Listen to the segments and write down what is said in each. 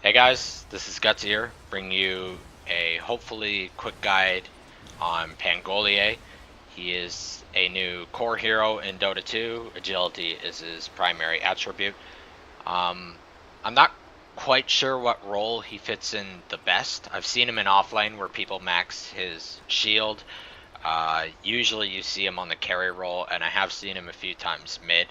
Hey guys, this is Guts here, bringing you a hopefully quick guide on Pangolier. He is a new core hero in Dota 2. Agility is his primary attribute. I'm not quite sure what role he fits in the best. I've seen him in offlane where people max his shield. Usually you see him on the carry role, and I have seen him a few times mid,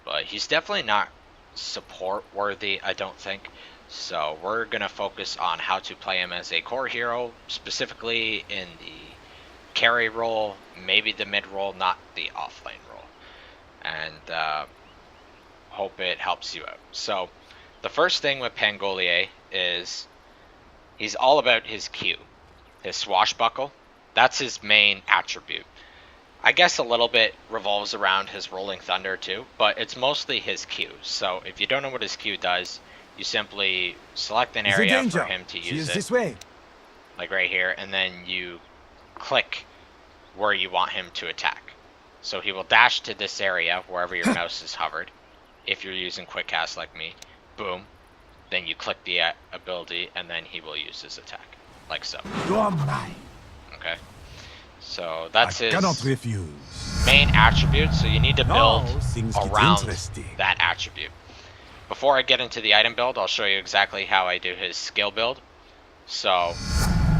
but he's definitely not support worthy, I don't think. So we're going to focus on how to play him as a core hero, specifically in the carry role, maybe the mid role, not the offlane role. And hope it helps you out. So the first thing with Pangolier is he's all about his Q, his Swashbuckle. That's his main attribute. I guess a little bit revolves around his Rolling Thunder too, but it's mostly his Q. So if you don't know what his Q does, you simply select an area for him to use it, this way. like right here, and then you click where you want him to attack. So he will dash to this area wherever your mouse is hovered. If you're using quick cast like me, boom, then you click the ability and then he will use his attack, like so. You are mine. Okay, so that's I his cannot refuse. main attribute, so you need to build things get around interesting. that attribute. Before I get into the item build, I'll show you exactly how I do his skill build. So,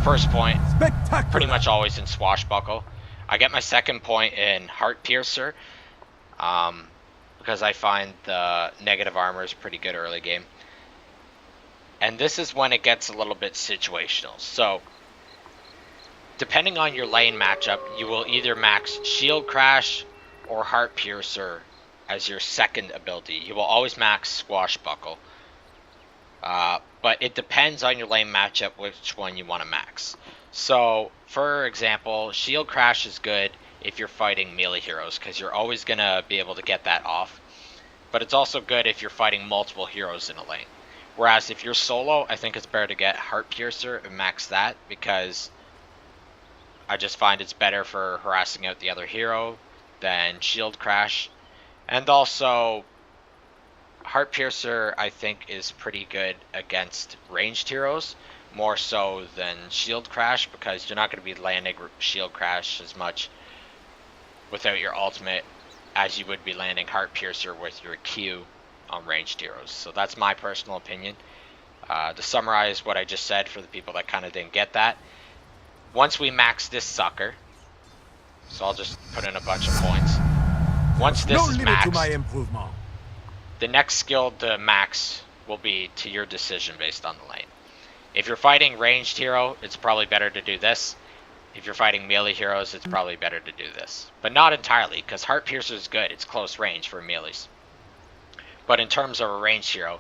first point, Spectacular. pretty much always in Swashbuckle. I get my second point in Heart Piercer, because I find the negative armor is pretty good early game. And this is when it gets a little bit situational. So, depending on your lane matchup, you will either max Shield Crash or Heart Piercer as your second ability. You will always max Swashbuckle. But it depends on your lane matchup which one you want to max. So, for example, Shield Crash is good if you're fighting melee heroes, because you're always going to be able to get that off. But it's also good if you're fighting multiple heroes in a lane. Whereas if you're solo, I think it's better to get Heart Piercer and max that, because I just find it's better for harassing out the other hero than Shield Crash. And also, Heart Piercer, I think, is pretty good against ranged heroes, more so than Shield Crash, because you're not going to be landing Shield Crash as much without your ultimate as you would be landing Heart Piercer with your Q on ranged heroes. So that's my personal opinion. To summarize what I just said for the people that kind of didn't get that, once we max this sucker, so I'll just put in a bunch of points. Once this is maxed, the next skill to max will be to your decision based on the lane. If you're fighting ranged hero, it's probably better to do this. If you're fighting melee heroes, it's probably better to do this. But not entirely, because Heart Piercer is good. It's close range for melees. But in terms of a ranged hero,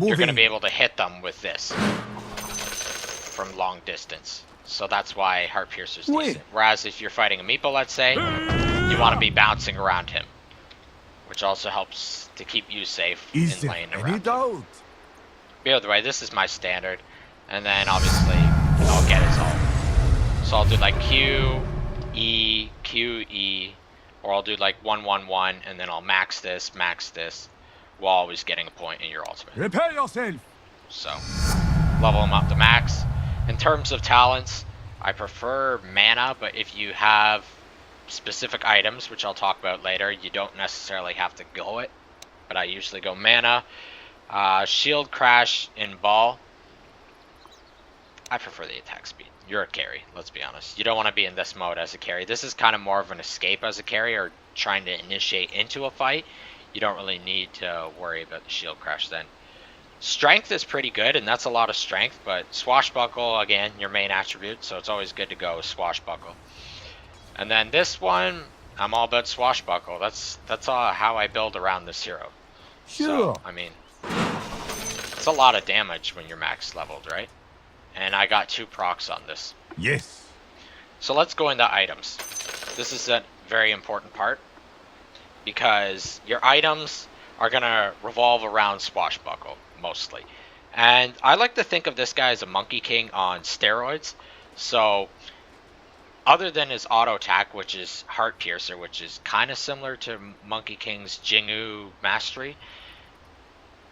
you're going to be able to hit them with this from long distance. So that's why Heart Piercer is decent. Whereas if you're fighting a meeple, let's say, you want to be bouncing around him, which also helps to keep you safe in lane around him. But either way, this is my standard, and then obviously I'll get his ult. So I'll do like Q, E, Q, E, or I'll do like 1, 1, 1, and then I'll max this, while always getting a point in your ultimate. Prepare yourself. So, level him up to max. In terms of talents, I prefer mana, but if you have specific items, which I'll talk about later, you don't necessarily have to go it. But I usually go mana. Shield Crash in ball. I prefer the attack speed. You're a carry, let's be honest. You don't want to be in this mode as a carry. This is kind of more of an escape as a carry, or trying to initiate into a fight. You don't really need to worry about the Shield Crash then. Strength is pretty good, and that's a lot of strength, but Swashbuckle, again, your main attribute, so it's always good to go with Swashbuckle. And then this one, I'm all about Swashbuckle. That's all how I build around this hero. Sure. So, I mean, it's a lot of damage when you're max leveled, right? And I got 2 procs on this. Yes. So let's go into items. This is a very important part, because your items are going to revolve around Swashbuckle, mostly. And I like to think of this guy as a Monkey King on steroids. So, other than his auto attack, which is Heart Piercer, which is kind of similar to Monkey King's Jingu Mastery,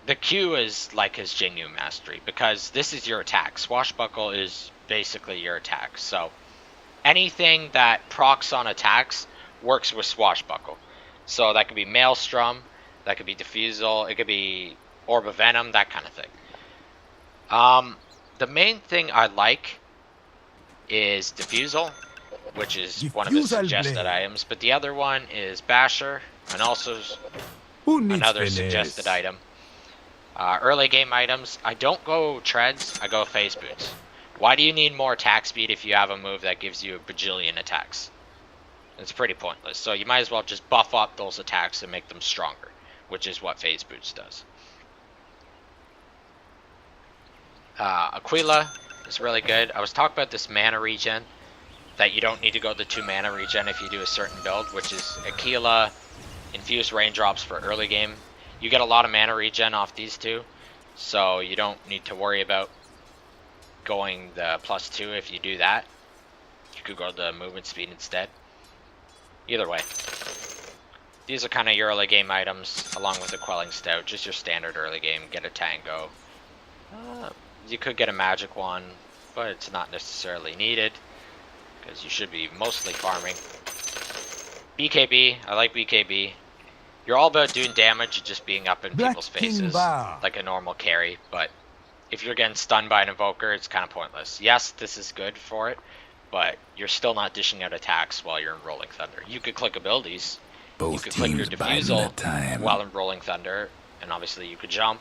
the Q is like his Jinyu mastery, because this is your attack. Swashbuckle is basically your attack. So anything that procs on attacks works with Swashbuckle. So that could be Maelstrom, that could be Diffusal, it could be Orb of Venom, that kind of thing. The main thing I like is Diffusal, which is one of his suggested items, but the other one is Basher, and also another suggested item. Early game items, I don't go treads, I go phase boots. Why do you need more attack speed if you have a move that gives you a bajillion attacks? It's pretty pointless. So you might as well just buff up those attacks and make them stronger, which is what phase boots does. Aquila is really good. I was talking about this mana regen, that you don't need to go the 2 mana regen if you do a certain build, which is Aquila, infused raindrops for early game. You get a lot of mana regen off these two, so you don't need to worry about going the +2 if you do that. You could go the movement speed instead. Either way, these are kind of your early game items, along with the Quelling Stout, just your standard early game. Get a Tango. You could get a magic one, but it's not necessarily needed, because you should be mostly farming. BKB, I like BKB. You're all about doing damage and just being up in people's faces, like a normal carry, but if you're getting stunned by an Invoker, it's kind of pointless. Yes, this is good for it, but you're still not dishing out attacks while you're in Rolling Thunder. You could click abilities. You could click your Diffusal while in Rolling Thunder, and obviously you could jump.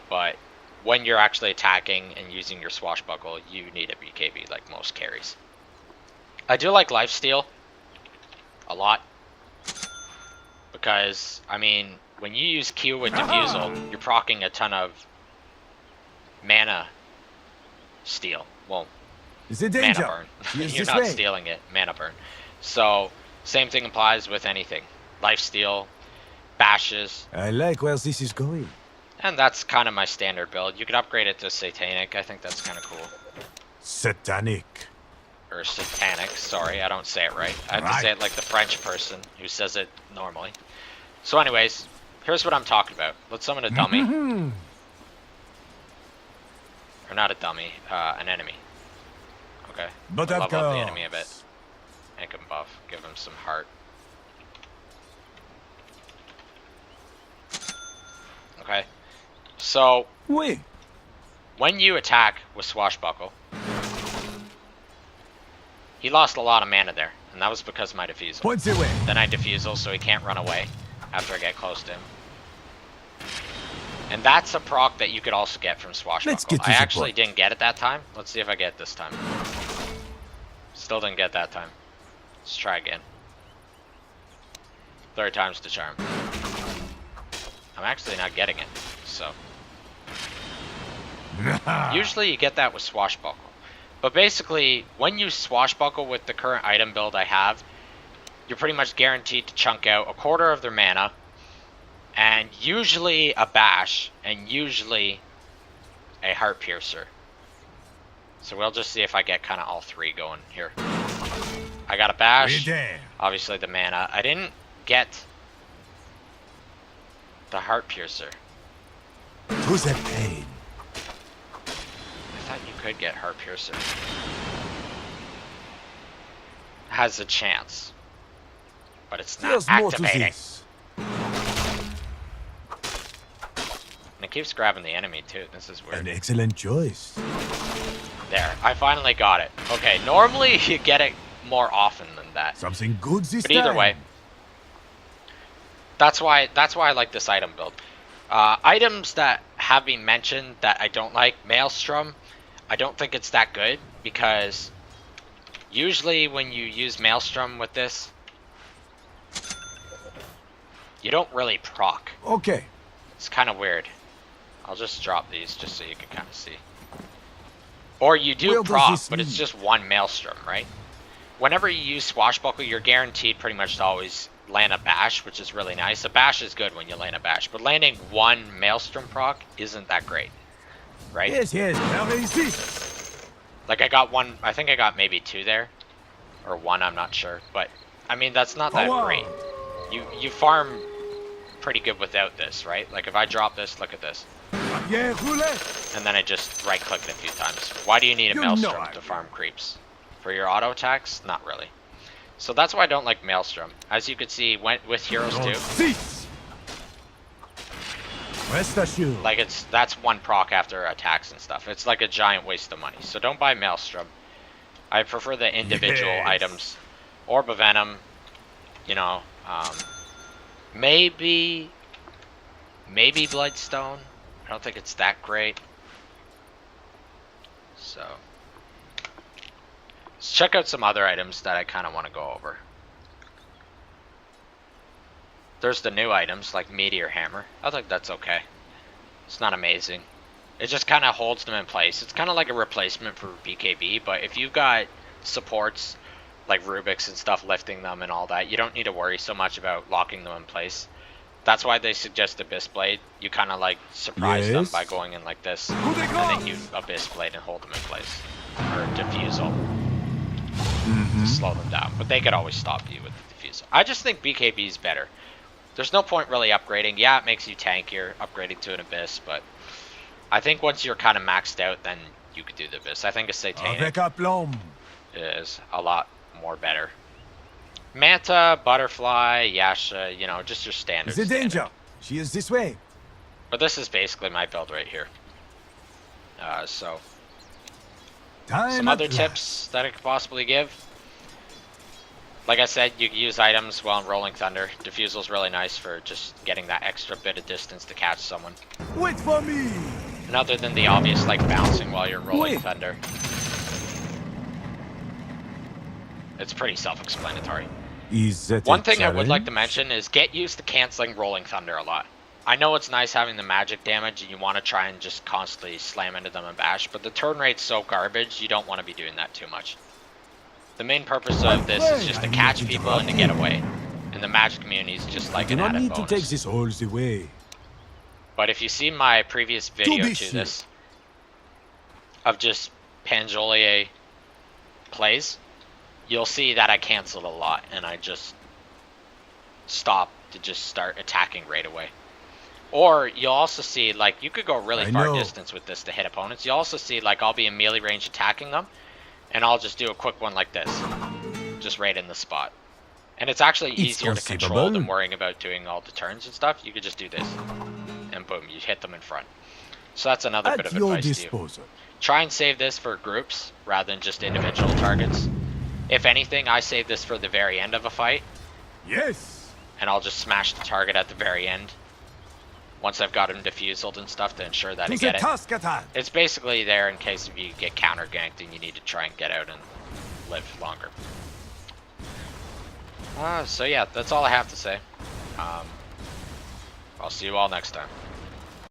But when you're actually attacking and using your Swashbuckle, you need a BKB like most carries. I do like Lifesteal a lot, because, I mean, when you use Q with Diffusal, you're proccing a ton of mana steal. Well, mana burn. You're not stealing it, mana burn. So, same thing applies with anything. Lifesteal, bashes. I like where this is going. And that's kind of my standard build. You could upgrade it to Satanic. I think that's kind of cool. Satanic. Or Satanic, sorry, I don't say it right. I have to say it like the French person who says it normally. So anyways, here's what I'm talking about. Let's summon a dummy. Or not a dummy, an enemy. Okay. But level up the enemy a bit. Make him buff. Give him some heart. Okay. So, when you attack with Swashbuckle, he lost a lot of mana there, and that was because of my Diffusal. Then I Diffusal so he can't run away after I get close to him. And that's a proc that you could also get from Swashbuckle. I actually didn't get it that time. Let's see if I get it this time. Still didn't get that time. Let's try again. 3rd time's the charm. I'm actually not getting it, so. Usually you get that with Swashbuckle. But basically, when you Swashbuckle with the current item build I have, you're pretty much guaranteed to chunk out a quarter of their mana, and usually a bash, and usually a heart piercer. So we'll just see if I get kind of all 3 going here. I got a bash, obviously the mana. I didn't get the heart piercer. Who's that pain? I thought you could get heart piercer. Has a chance, but it's not activating. And it keeps grabbing the enemy too. This is weird. An excellent choice. There, I finally got it. Okay, normally you get it more often than that. Something good this time. But either way, that's why I like this item build. Items that have been mentioned that I don't like, Maelstrom, I don't think it's that good, because usually when you use Maelstrom with this, you don't really proc. Okay. It's kind of weird. I'll just drop these just so you can kind of see. Or you do proc, but it's just one Maelstrom, right? Whenever you use Swashbuckle, you're guaranteed pretty much to always land a bash, which is really nice. A bash is good when you land a bash, but landing one Maelstrom proc isn't that great, right? Yes. Like I got one, I think I got maybe 2 there, or 1, I'm not sure, but I mean that's not that great. You farm pretty good without this, right? Like if I drop this, look at this. Yeah, roulette. And then I just right click it a few times. Why do you need a Maelstrom to farm creeps? For your auto attacks? Not really. So that's why I don't like Maelstrom. As you can see, went with heroes too. Cease. Rest assured. Like that's one proc after attacks and stuff. It's like a giant waste of money. So don't buy Maelstrom. I prefer the individual items. Orb of Venom, you know, maybe Bloodstone. I don't think it's that great. So let's check out some other items that I kind of want to go over. There's the new items like Meteor Hammer. I think that's okay. It's not amazing. It just kind of holds them in place. It's kind of like a replacement for BKB, but if you've got supports like Rubik's and stuff lifting them and all that, you don't need to worry so much about locking them in place. That's why they suggest Abyss Blade. You kind of like surprise them by going in like this, and then you Abyss Blade and hold them in place. Or Diffusal. To slow them down. But they could always stop you with the Diffusal. I just think BKB is better. There's no point really upgrading. Yeah, it makes you tankier, upgrading to an Abyss, but I think once you're kind of maxed out, then you could do the Abyss. I think a Satanic is a lot more better. Manta, Butterfly, Yasha, you know, just your standard. The danger. She is this way. But this is basically my build right here. So some other tips that I could possibly give. Like I said, you can use items while in Rolling Thunder. Diffusal's really nice for just getting that extra bit of distance to catch someone. Wait for me. And other than the obvious like bouncing while you're Rolling Thunder, it's pretty self-explanatory. One thing I would like to mention is get used to canceling Rolling Thunder a lot. I know it's nice having the magic damage and you want to try and just constantly slam into them and bash, but the turn rate's so garbage, you don't want to be doing that too much. The main purpose of this is just to catch people and to get away. And the magic community is just like an added bonus. To take this all the way. But if you see my previous video to this, of just Pangolier plays, you'll see that I canceled a lot and I just stopped to just start attacking right away. Or you'll also see, like, you could go really far distance with this to hit opponents. You'll also see, like, I'll be in melee range attacking them, and I'll just do a quick one like this, just right in the spot. And it's actually easier to control than worrying about doing all the turns and stuff. You could just do this, and boom, you hit them in front. So that's another bit of advice to you. Try and save this for groups rather than just individual targets. If anything, I save this for the very end of a fight. Yes. And I'll just smash the target at the very end. Once I've got him diffuseled and stuff to ensure that I get it. It's basically there in case if you get counter ganked and you need to try and get out and live longer. So yeah, that's all I have to say. I'll see you all next time.